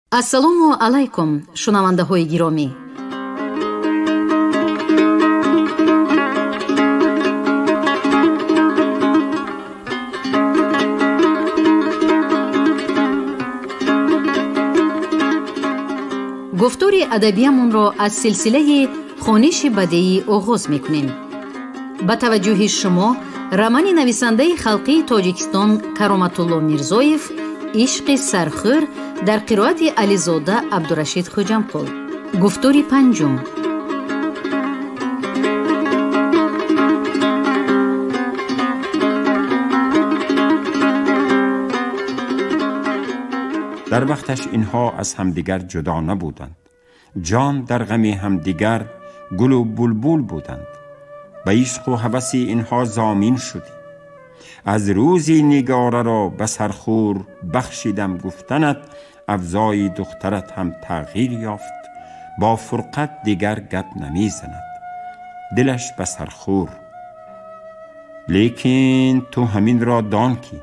ассалому алайкум шунавандаҳои гиромӣ. гуфтори адабиямонро аз силсилаи хониши бадеӣ оғоз мекунем. ба таваҷҷӯҳи шумо романи нависандаи халқии тоҷикистон Кароматулло Мирзоев ишқи сархӯр дар қироати Ализода Абдурашид Хоҷамқул. гуфтори панҷум. در وقتش اینها از همدیگر جدا نبودند. جان در غم همدیگر گل و بلبل بودند. به عشق و هوس اینها ضامین شدی. از روزی نگاره را به سرخور بخشیدم گفتنت، افزای دخترت هم تغییر یافت. با فرقت دیگر گپ نمی زند، دلش به سرخور. لیکن تو همین را دان کی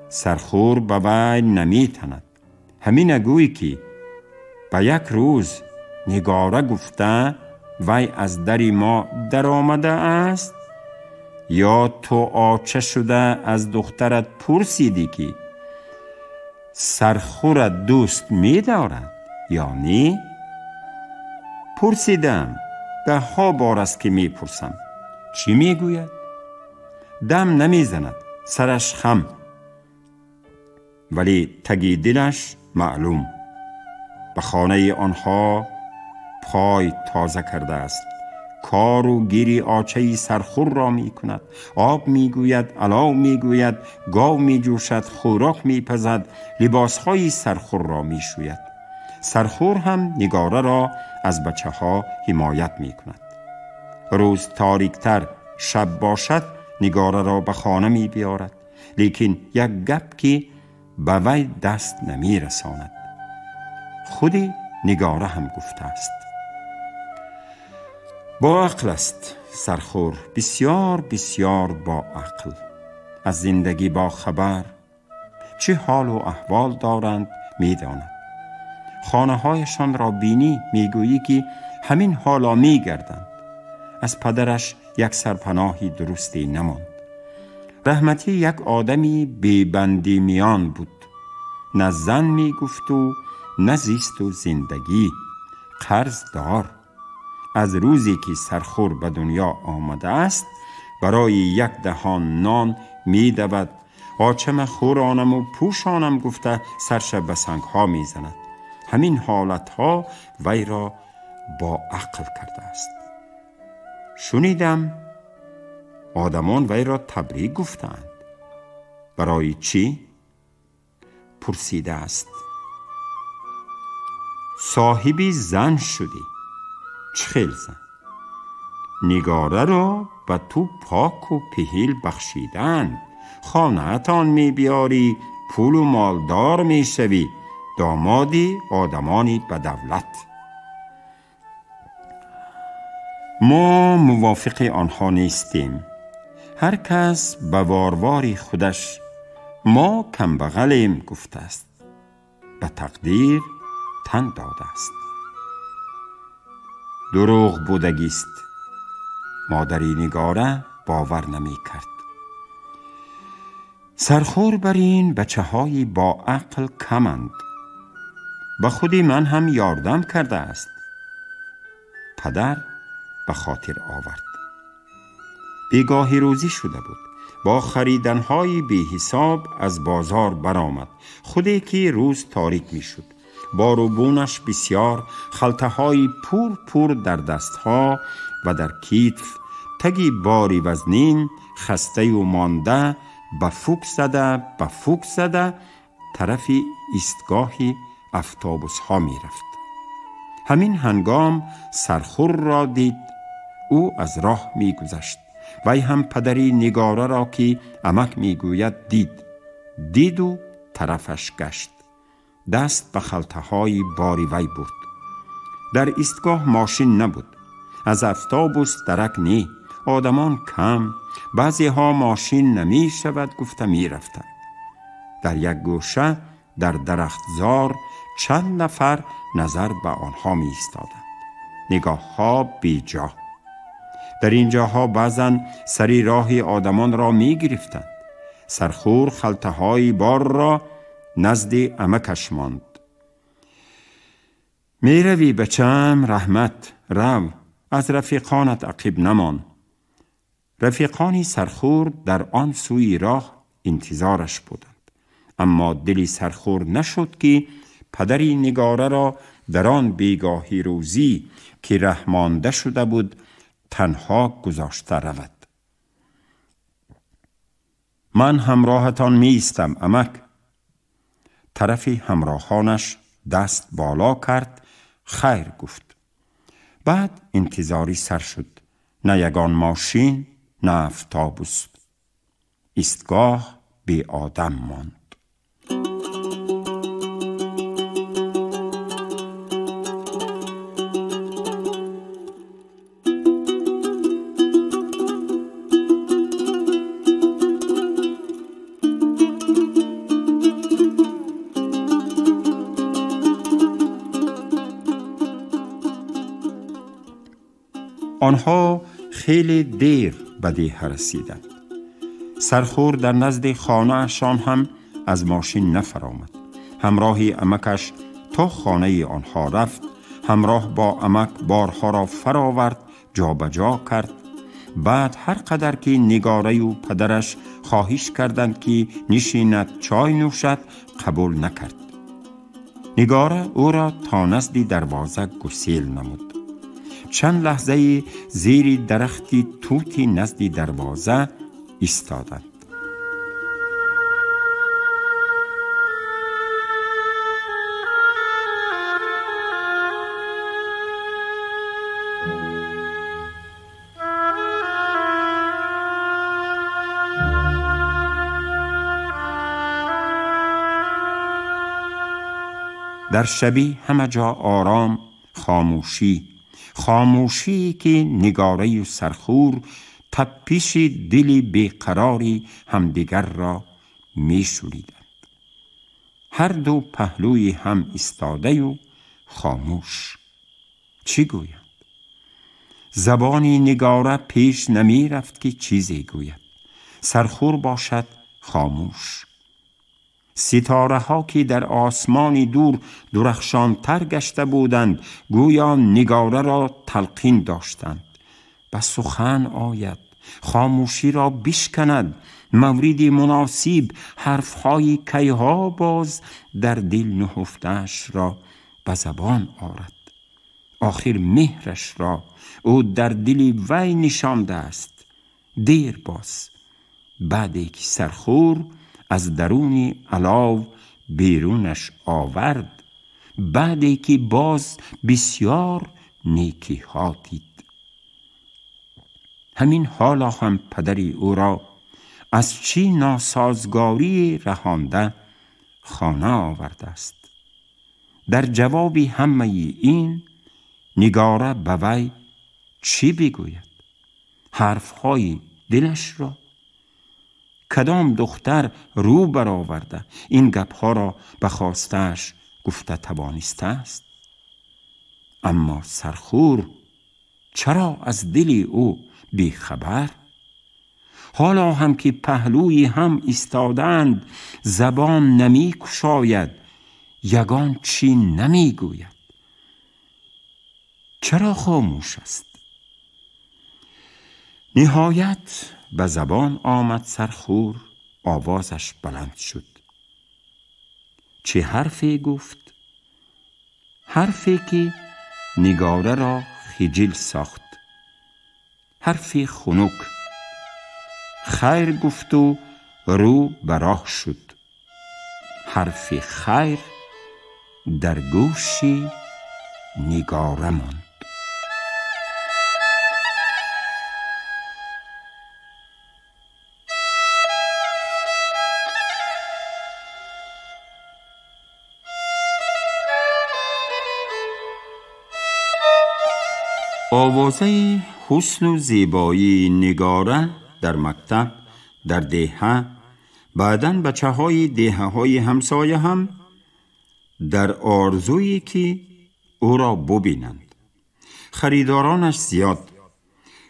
سرخور به وی نمی تند. همین اگوی که به یک روز نگاره گفته وی از دری ما در آمده است، یا تو آچه شده از دخترت پرسیدی که سرخورت دوست می دارد یا نه؟ پرسیدم، ده ها بار است که می پرسم. چی می گوید؟ دم نمی زند، سرش خم، ولی تگی دلش معلوم. به خانه آنها پای تازه کرده است. کار و گیری آچه سرخور را می کند. آب می گوید، علاو می گوید، گاو می جوشد، خوراک می پزد، لباسهای سرخور را می شوید. سرخور هم نگاره را از بچه ها حمایت می کند. روز تاریکتر شب باشد نگاره را به خانه می بیارد، لیکن یک گپ که به وی دست نمی رساند. خودی نگاره هم گفته است. با عقل است سرخور، بسیار بسیار با عقل. از زندگی با خبر، چه حال و احوال دارند می داند. خانه هایشان را بینی می گویی که همین حالا می گردند. از پدرش یک سرپناهی درستی نماند. رحمتی یک آدمی بیبندی میان بود. نه زن می گفت و نه زیست و زندگی. قرض دار. از روزی که سرخور به دنیا آمده است برای یک دهان نان می دود. آچم خورانم و پوشانم گفته سرش به سنگ ها می زند. همین حالت ها وی را با عقل کرده است. شنیدم آدمان وی را تبریک گفتند. برای چی؟ پرسیده است. صاحبی زن شدی. چخیل زن. نگاره را به تو پاک و پهیل بخشیدن. خانه‌تان می بیاری، پول و مالدار می شوی، دامادی آدمانی به دولت. ما موافق آنها نیستیم. هر کس به وارواری خودش. ما کم بغلیم گفته است. به تقدیر تن داده است. دروغ بودگیست. مادری نگاره باور نمی کرد. سرخور بر این بچه های با عقل کمند. به خودی من هم یاردم کرده است. پدر به خاطر آورد. بیگاهی روزی شده بود. با خریدنهای بی حساب از بازار برآمد. خودی که روز تاریک می شد. باروبونش بسیار، خلطه های پور در دستها و در کیف، تگی باری وزنین، خسته و مانده، به فوک زده طرف ایستگاهی اتوبوس ها می رفت. همین هنگام سرخور را دید. او از راه می گذشت. وی هم پدری نگاره را که عمک می گوید دید و طرفش گشت. دست به خلطه های باری وی برد. در ایستگاه ماشین نبود. از اتوبوس درک نی. آدمان کم. بعضی ها ماشین نمی شود گفته می رفتند. در یک گوشه در درختزار چند نفر نظر به آنها می ایستادند. نگاه ها بی جا. در این جاها بعضن سری راه آدمان را می گرفتند. سرخور خلطه های بار را نزد عمکش ماند. می روی بچم رحمت، رو، از رفیقانت عقیب نمان. رفیقانی سرخور در آن سوی راه انتظارش بودند، اما دلی سرخور نشد که پدری نگاره را در آن بیگاهی روزی که رحمانده شده بود تنها گذاشته رود. من همراهتان می ایستم عمک. طرفی همراهانش دست بالا کرد، خیر گفت. بعد انتظاری سر شد. نه یگان ماشین، نه افتابوس. ایستگاه بی آدم ماند. آنها خیلی دیر به دیه رسیدند. سرخور در نزد خانه اشان هم از ماشین نفرآمد. همراهی عمکش تا خانه آنها رفت. همراه با عمک بارها را فرآورد، جا به جا کرد. بعد هر قدر که نگاره و پدرش خواهش کردند که نشیند چای نوشد، قبول نکرد. نگاره او را تا نزد دروازه گسیل نمود. چند لحظه زیر درختی توتی نزد دروازه ایستادند. در شبی همه جا آرام، خاموشی که نگاره و سرخور تپش دلی بیقراری همدیگر را می شوریدند. هر دو پهلوی هم ایستاده و خاموش. چی گویند؟ زبانی نگاره پیش نمی رفت که چیزی گوید. سرخور باشد خاموش. ستاره ها که در آسمانی دور درخشان تر گشته بودند گویا نگاره را تلقین داشتند. به سخن آید، خاموشی را بشکند، موردی مناسب حرفهای کیها باز در دل نهفته‌اش را به زبان آرد. آخر مهرش را او در دل وی نشانده است. دیر باز بعدی که سرخور از درون علاو بیرونش آورد، بعدی که باز بسیار نیکی ها دید. همین حالا هم پدری او را از چی ناسازگاری رهانده خانه آورده است. در جوابی همه این نگاره به وی چی بگوید؟ حرفهای دلش را؟ کدام دختر رو برآورده این گپها را به خواسته‌اش گفته توانسته است؟ اما سرخور چرا از دل او بیخبر؟ حالا هم که پهلوی هم ایستادند زبان نمی گشاید، یگان چی نمی گوید. چرا خاموش است؟ نهایت به زبان آمد سرخور. آوازش بلند شد. چه حرفی گفت؟ حرفی که نگاره را خجل ساخت. حرفی خنک. خیر گفت و رو به راه شد. حرف خیر در گوشی نگاره ماند. آوازه حسن و زیبایی نگاره در مکتب، در دهه، بعداً بچه های دهه های همسایه هم در آرزویی که او را ببینند. خریدارانش زیاد.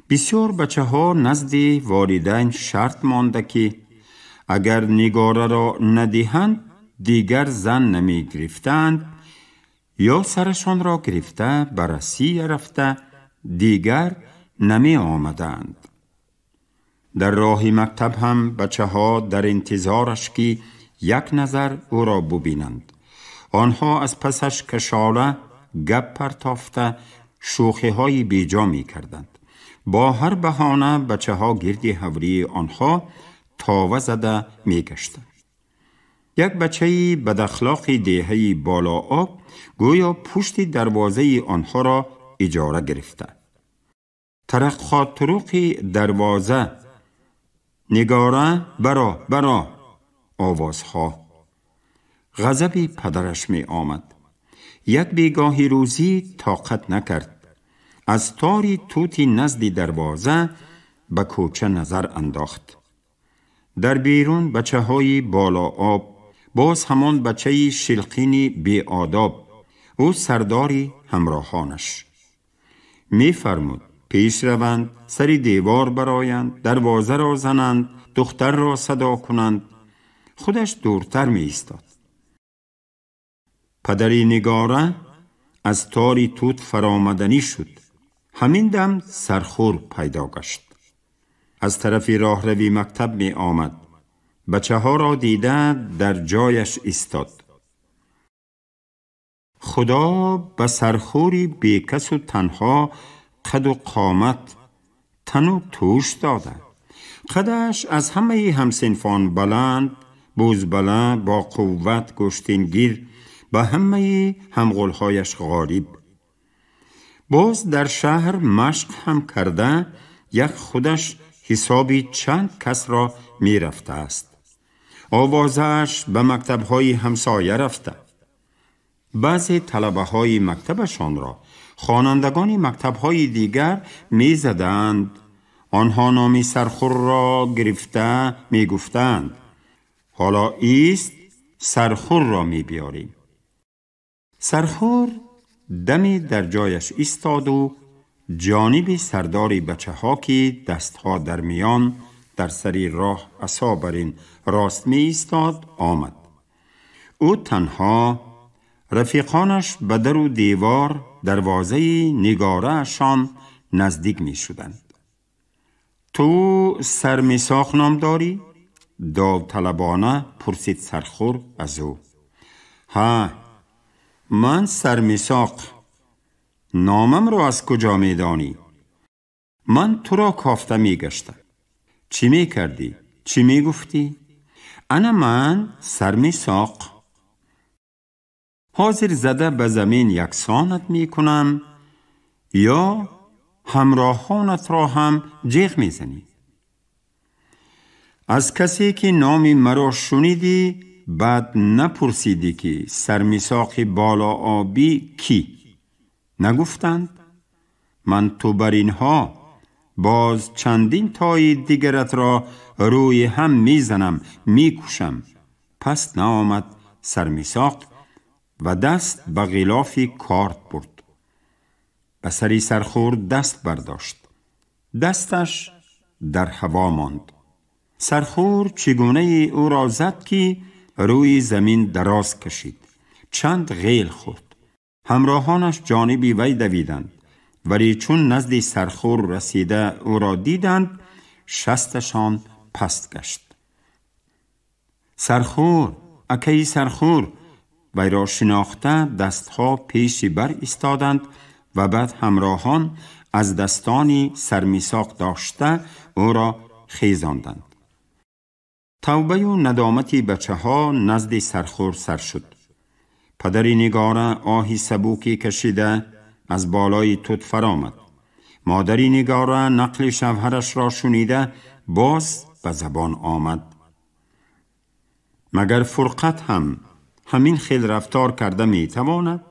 بسیار بچه ها نزد والدین شرط مانده که اگر نگاره را ندهند دیگر زن نمی گرفتند یا سرشان را گرفته بررسی رفته دیگر نمی آمدند. در راه مکتب هم بچه ها در انتظارش که یک نظر او را ببینند. آنها از پسش کشاله گپ پرتافته شوخی های بیجا می کردند. با هر بهانه بچه ها گرد حوری آنها تاوه زده می گشتند. یک بچه بد اخلاق دهه بالا آب گویا پشت دروازه آنها را اجاره گرفته. ترقات طرق دروازه، نگاره برا آوازها. غضب پدرش می آمد. یک بیگاهی روزی طاقت نکرد. از تاری توتی نزد دروازه به کوچه نظر انداخت. در بیرون بچه های بالا آب، باز همان بچه شلقینی بی آداب، او سرداری همراهانش. می فرمود پیش روند، سری دیوار برایند، دروازه را زنند، دختر را صدا کنند. خودش دورتر می ایستاد. پدری نگاره از تاری توت فرامدنی شد. همین دم سرخور پیدا گشت. از طرف راه روی مکتب می آمد. بچه ها را دیده در جایش ایستاد. خدا به سرخوری بیکس و تنها قد و قامت تن و توش داده. قدش از همه همسنفان بلند، بزبله، با قوت، گشتینگیر، به همه همغلهایش غالب. باز در شهر مشق هم کرده، یک خودش حسابی چند کس را می رفته است. آوازش به مکتب‌های همسایه رفته. بعضی طلبه های مکتبشان را خوانندگان مکتب‌های دیگر می زدند. آنها نام سرخور را گرفته می گفتند حالا ایست سرخور را می بیاریم. سرخور دمی در جایش ایستاد و جانب سرداری بچه ها که دستها در میان در سری راه عصا برین راست می ایستاد آمد. او تنها، رفیقانش به در و دیوار دروازه نگاره اشان نزدیک می شدند. تو سرمیساق نام داری؟ داوطلبانه پرسید سرخور از او. ها، من سرمیساق. نامم را از کجا می دانی؟ من تو را کافته می گشتم. چی می کردی؟ چی می گفتی؟ انا من سرمیساق. حاضر زده به زمین یکسانت می کنم یا همراهانت را هم جیغ می زنی. از کسی که نام مرا شنیدی بعد نپرسیدی که سرمیساق بالا آبی کی؟ نگفتند؟ من تو بر اینها باز چندین تای دیگرت را روی هم میزنم میکشم. پس نآمد سرمیساق و دست به غلافی کارت برد. به سری سرخور دست برداشت. دستش در هوا ماند. سرخور چگونه او را زد که روی زمین دراز کشید. چند غیل خورد. همراهانش جانبی وی دویدند، ولی چون نزد سرخور رسیده او را دیدند شستشان پست گشت. سرخور، اکی سرخور. وی را شناخته دستها پیش بر ایستادند و بعد همراهان از دستانی سرمیساق داشته او را خیزاندند. توبه و ندامتی بچه ها نزد سرخور سر شد. پدری نگاره آهی سبوکی کشیده از بالای توت فرامد. مادری نگاره نقل شوهرش را شنیده باز به زبان آمد. مگر فرقت هم همین خیل رفتار کرده می تواند؟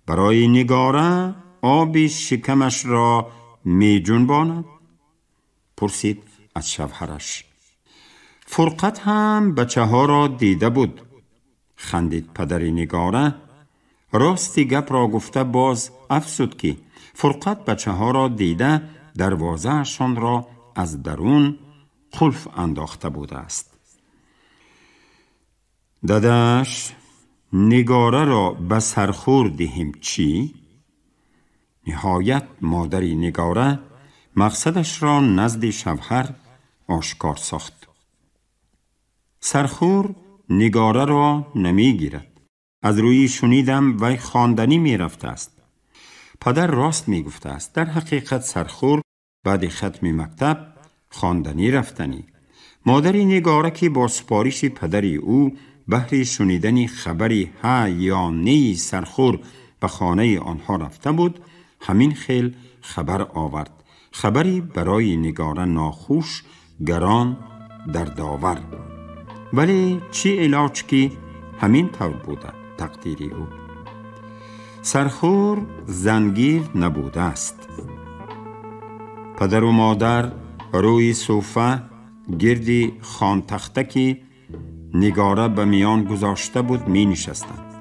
برای نگاره آب شکمش را می جنباند؟ پرسید از شوهرش. فرقت هم بچه ها را دیده بود. خندید پدر نگاره. راستی گپ را گفته باز افزود که فرقت بچه ها را دیده دروازه‌شان را از درون قلف انداخته بوده است. داداش، نگاره را به سرخور دهیم چی؟ نهایت مادر نگاره مقصدش را نزد شوهر آشکار ساخت. سرخور نگاره را نمی گیرد. از روی شنیدم وی خواندنی می رفته است. پدر راست می گفته است. در حقیقت سرخور بعد ختم مکتب خواندنی رفتنی. مادر نگاره که با سپارش پدر او بهر شنیدن خبری ها یا نی سرخور به خانه آنها رفته بود، همین خیل خبر آورد. خبری برای نگاره ناخوش، گران، دردآور. ولی چی علاج که همین طور بوده تقدیری او. سرخور زنگیر نبوده است. پدر و مادر روی صوفه گردی خان تختکی نگاره به میان گذاشته بود می نشستند.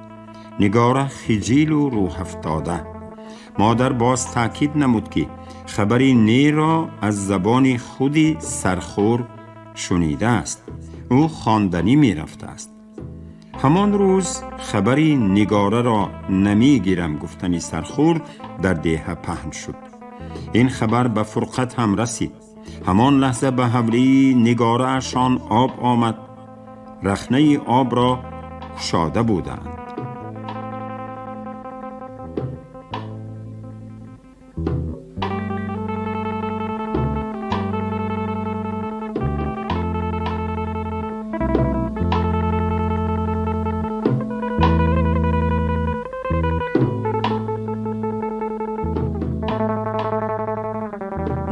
نگاره خجیل و روح افتاده. مادر باز تأکید نمود که خبری نی را از زبان خودی سرخور شنیده است. او خواندنی می رفته است. همان روز خبری نگاره را نمی گیرم گفتنی سرخور در دیه پهن شد. این خبر به فرقت هم رسید. همان لحظه به حولی نگاره اشان آب آمد. رخنه آب را گشاده بودند.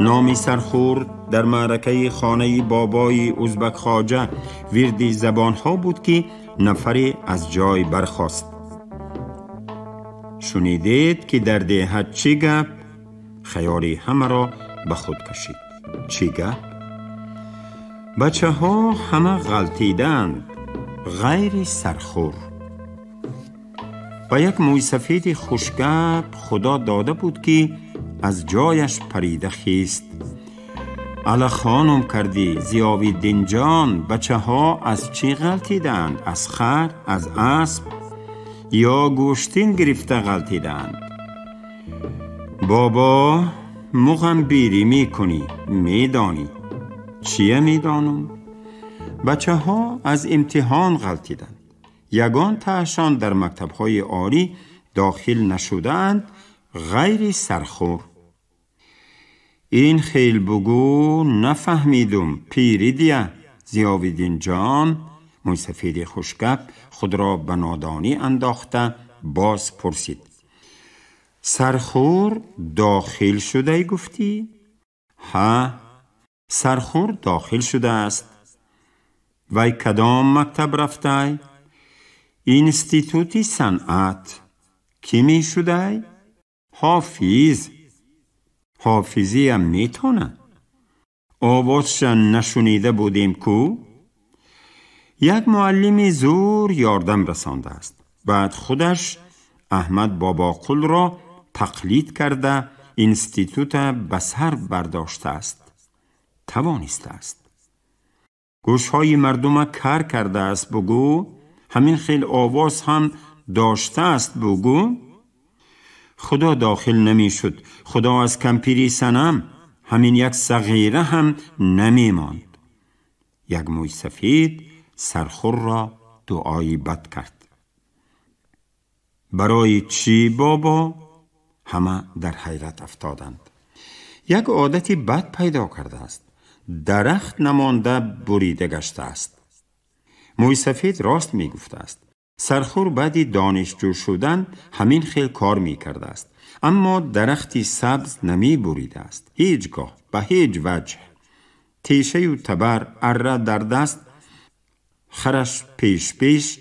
نامی سرخور در معرکه خانه بابای ازبک خواجه وردی زبانها بود که نفری از جای برخاست. شنیدید که در دیه چی گپ؟ خیالی همه را به خود کشید. چی گپ؟ بچه ها همه غلطیدند غیر سرخور. و یک موی سفید خوشگپ خدا داده بود که از جایش پریده خیست. الا خانم کردی ضیاءالدین جان، بچه ها از چی غلطیدند؟ از خر، از اسب یا گوشتین گرفته غلطیدند؟ بابا مغنبیری میکنی، میدانی. چیه میدانم؟ بچه ها از امتحان غلطیدند. یگان تاشان در مکتب های عالی داخل نشدند غیر سرخور. این خیل بگو نفهمیدم پیری دیه. ضیاءالدین جان موی سفید خوشگپ خود را به نادانی انداخته باز پرسید. سرخور داخل شده گفتی؟ ها، سرخور داخل شده است. وی کدام مکتب رفته؟ اینستیتوتی صنعت. کی می شده؟ حافظی هم میتونه. آوازش نشنیده بودیم کو؟ یک معلمی زور یاردم رسانده است. بعد خودش احمد بابا قل را تقلید کرده اینستیتوت به سر برداشته است. توانسته است. گوشهای مردم کار کرده است بگو. همین خیل آواز هم داشته است بگو. خدا داخل نمی شد. خدا از کمپیری سنم همین یک صغیره هم نمی ماند. یک موی سفید سرخور را دعایی بد کرد. برای چی بابا؟ همه در حیرت افتادند. یک عادتی بد پیدا کرده است. درخت نمانده بریده گشته است. موی سفید راست می گفته است. سرخور بعدی دانشجو شدن همین خیل کار می کرده است. اما درختی سبز نمی بریده است. هیچگاه به هیچ وجه. تیشه و تبر اره در دست، خرش پیش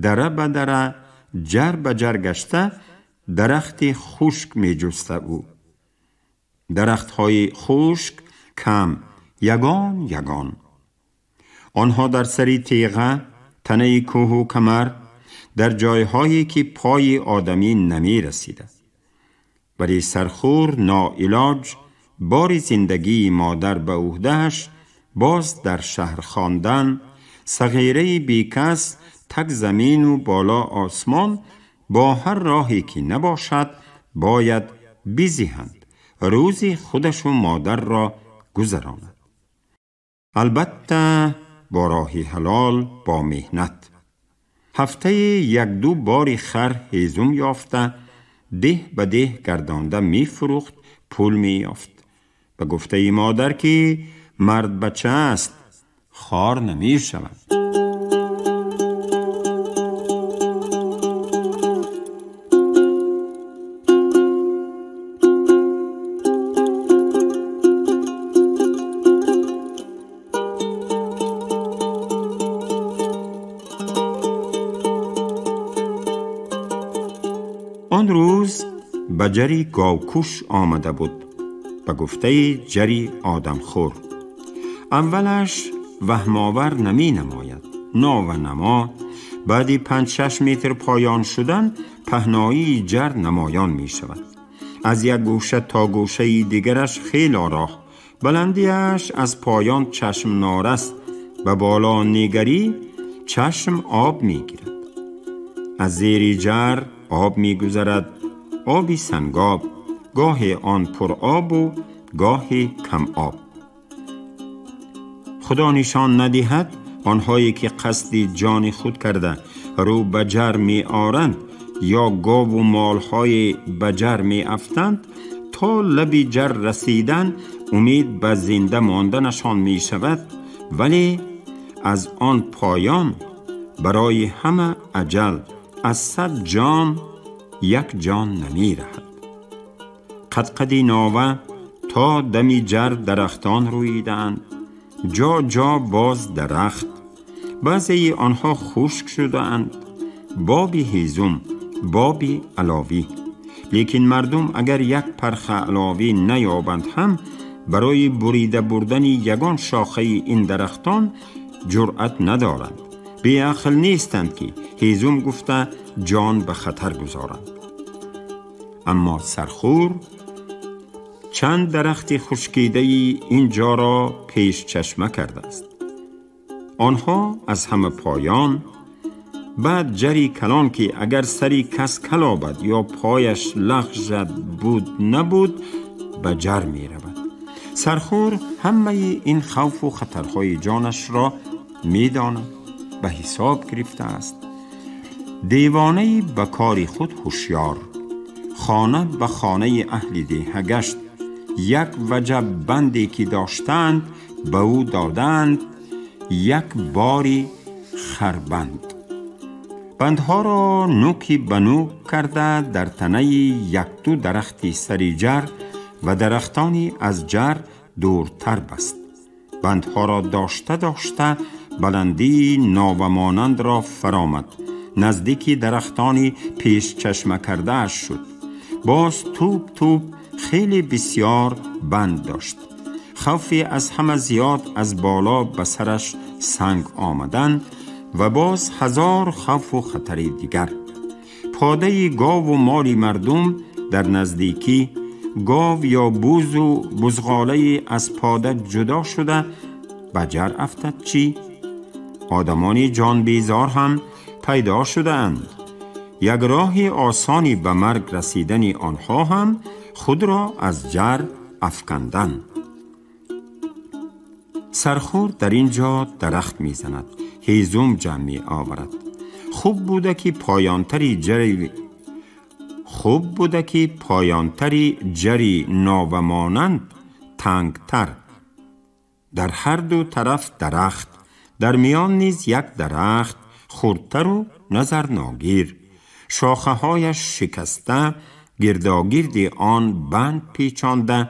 دره به دره جر به جر گشته درختی خشک می جسته او. درختهای خشک کم یگان. آنها در سری تیغه، تنه کوه و کمر در جایهایی که پای آدمی نمی رسیده. ولی سرخور ناعلاج بار زندگی مادر به عهده‌اش باز در شهر خواندن، صغیره بیکس تک زمین و بالا آسمان، با هر راهی که نباشد باید بزیهند روزی خودش و مادر را گذراند. البته با راهی حلال، با مهنت. هفته 1-2 بار خر هیزم یافته ده به ده گردانده می فروخت، پول می یافت. به گفته مادر که مرد بچه است، خوار نمی شود. آن روز به جری گاوکوش آمده بود، به گفته جری آدمخور. اولش وهم‌آور نمی نماید، نا و نما. بعدی 5-6 متر پایان شدن پهنایی جر نمایان می شود. از یک گوشه تا گوشه دیگرش خیلی راه، بلندیش از پایان چشم نارست، به بالا نگری چشم آب می گیرد. از زیر جر آب می گذرد، آبی سنگاب، گاه آن پر آب و گاهی کم آب. خدا نشان ندهد آنهایی که قصد جان خود کرده رو به جر می آرند یا گاو و مالهای به جر می افتند، تا لب جر رسیدن امید به زنده ماندنشان می شود، ولی از آن پایان برای همه اجل از 100 جان 1 جان نمی رهد. قدقدی ناوه تا دمی جر درختان رویدند، جا جا باز درخت. بعضی آنها خشک شدند، بابی هیزم، بابی علاوی. لیکن مردم اگر یک پرخ علاوی نیابند هم برای بریده بردن یگان شاخه این درختان جرأت ندارند. بی عقل نیستند که هیزم گفته جان به خطر گذارند. اما سرخور چند درخت خشکیده اینجا را پیش چشمه کرده است. آنها از همه پایان، بعد جری کلان که اگر سری کس کلابد یا پایش لغزد بود نبود به جر می رود. سرخور همه این خوف و خطرهای جانش را می داند، به حساب گرفته است. دیوانه به کار خود هوشیار، خانه به خانه اهل دیه گشت. یک وجب بندی که داشتند به او دادند، یک باری خربند. بندها را نوکی به نوک کرده در تنه 1-2 درختی سری جر و درختانی از جر دورتر بست. بندها را داشته بلندی ناومانند را فرامد، نزدیکی درختانی پیش چشمه کرده اش شد. باز توپ خیلی بسیار بند داشت. خوفی از همه زیاد از بالا به سرش سنگ آمدن و باز 1000 خوف و خطر دیگر. پاده گاو و مال مردم در نزدیکی، گاو یا بوز و بزغاله از پاده جدا شده به جر افتد چی؟ آدمانی جان بیزار هم پیدا شده اند. یک راه آسانی به مرگ رسیدن آنها هم خود را از جر افکندن. سرخور در اینجا درخت می زند، هیزم جمع می آورد. خوب بوده که پایانتری جری ناومانند تنگتر. در هر دو طرف درخت، در میان نیز یک درخت خردتر و نظر ناگیر. شاخه هایش شکسته، گرداگرد آن بند پیچانده.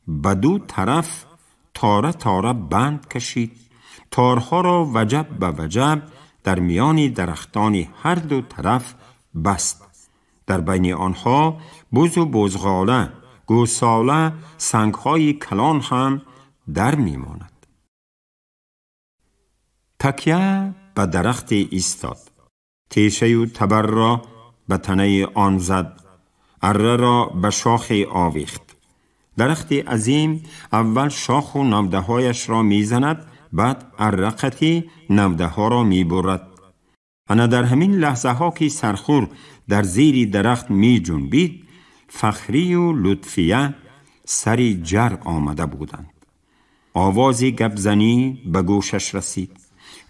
به 2 طرف تاره بند کشید. تارها را وجب به وجب در میان درختان هر 2 طرف بست. در بین آنها بز و بزغاله، گوساله، سنگهای کلان هم در میماند. تکیه به درخت ایستاد. تیشه و تبر را به تنه آن زد، اره را به شاخ آویخت. درخت عظیم اول شاخ و نوده هایش را می زند، بعد ارقتی نوده ها را می برد. انا در همین لحظه ها که سرخور در زیر درخت می جنبید، فخری و لطفیه سری جر آمده بودند. آوازی گبزنی به گوشش رسید.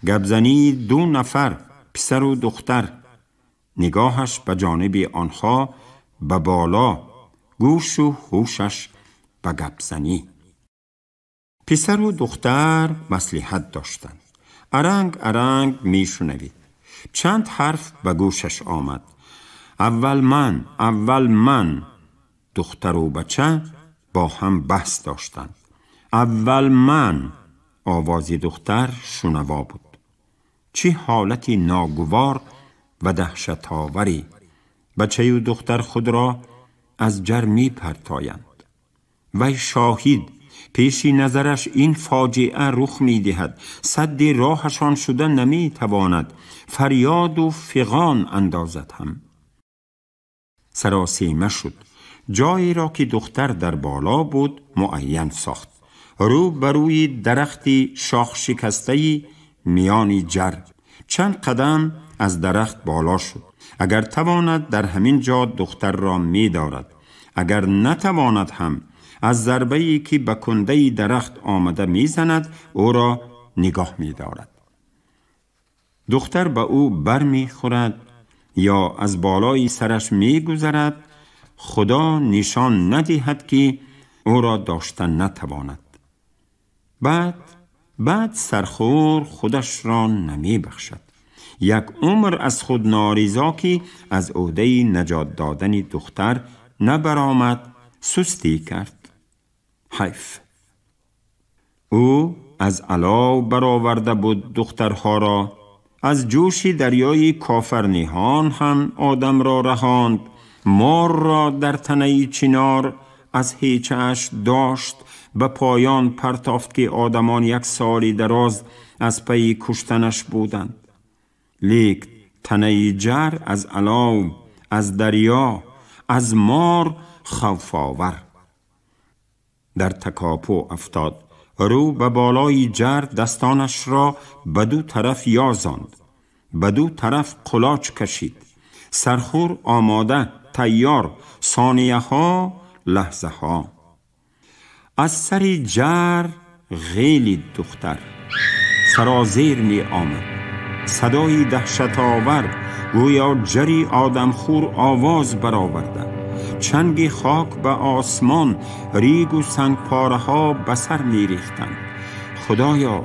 گبزنی 2 نفر پسر و دختر. نگاهش به جانب آنها به بالا، گوش و هوشش به گبزنی. پسر و دختر مصلحت داشتند. ارنگ ارنگ می شنوید. چند حرف به گوشش آمد. اول من. دختر و بچه با هم بحث داشتند. اول من. آواز دختر شنوا بود. چه حالتی ناگوار و دهشت آوری. بچه و دختر خود را از جر می پرتایند. وی شاهد، پیش نظرش این فاجعه رخ می دهد. سد راهشان شده نمی تواند. فریاد و فغان اندازد هم. سراسیمه شد. جایی را که دختر در بالا بود معین ساخت. رو بروی درختی شاخ شکسته‌ای میانی جر. چند قدم از درخت بالا شد. اگر تواند در همین جا دختر را می دارد. اگر نتواند هم از ضربه‌ای که به کنده درخت آمده می زند او را نگاه می دارد. دختر به او بر می خورد یا از بالای سرش می گذرد، خدا نشان ندهد که او را داشتن نتواند. بعد سرخور خودش را نمی بخشد. یک عمر از خود ناریزا که از عهده نجات دادن دختر نبرآمد سستی کرد. حیف. او از علاو برآورده بود دخترها را. از جوش دریای کافرنیهان هم آدم را رهاند. مار را در تنه چنار از هیچش داشت، به پایان پرتافت که آدمان 1 سالی دراز از پی کشتنش بودند. لیک تنه جر از علاو، از دریا، از مار خوف آور. در تکاپو افتاد. رو به بالای جر دستانش را به 2 طرف یازاند. به 2 طرف قلاچ کشید. سرخور آماده، تیار، ثانیه ها، لحظه ها. از سر جر غیلی دختر سرازیر می آمد. صدای دهشت آور گویا جری آدمخور آواز برآورده. چنگ خاک به آسمان، ریگ و سنگ پاره ها به سر می ریختند. خدایا،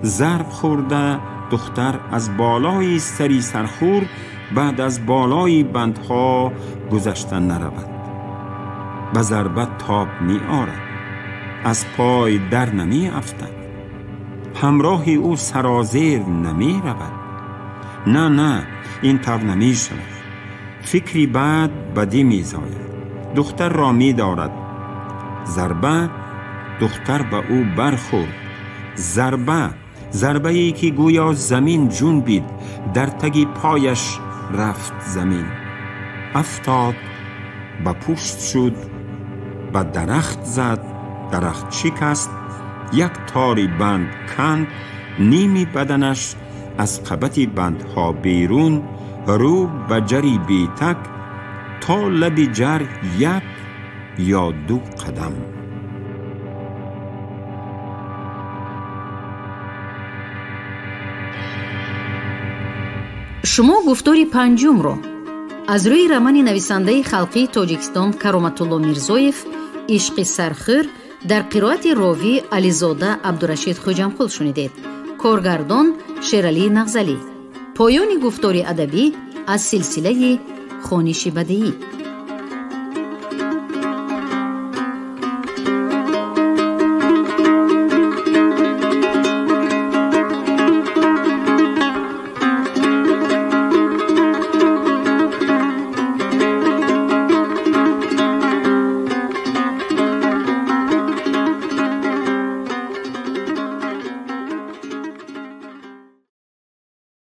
ضرب خورده دختر از بالای سری سرخور بعد از بالای بندها گذشتن نرود. به ضربت تاب می آرد. از پای در نمی افتد. همراه او سرازیر نمی رود. نه این طور نمی شود. فکری بعد بدی می زاید. دختر را می دارد. ضربه، دختر به او برخورد. ضربه ای که گویا زمین جنبید. در تگ پایش رفت زمین. افتاد، به پشت شد، به درخت زد. درخت شکست. 1 تاری بند کند. نیمی بدنش از قبط بندها بیرون، رو به جری بیتک تا لب جر 1 یا 2 قدم. شما گفتاری 5 رو از روی رمان نویسنده خلقی تاجیکستان کرامتالله میرزویف عشق سرخور در قرائت راوی علیزاده عبدالرشید خوجمقل شنیدید. کارگردان شیرعلی نغزلی. پایان گفتار ادبی از سلسله خوانش بدیعی.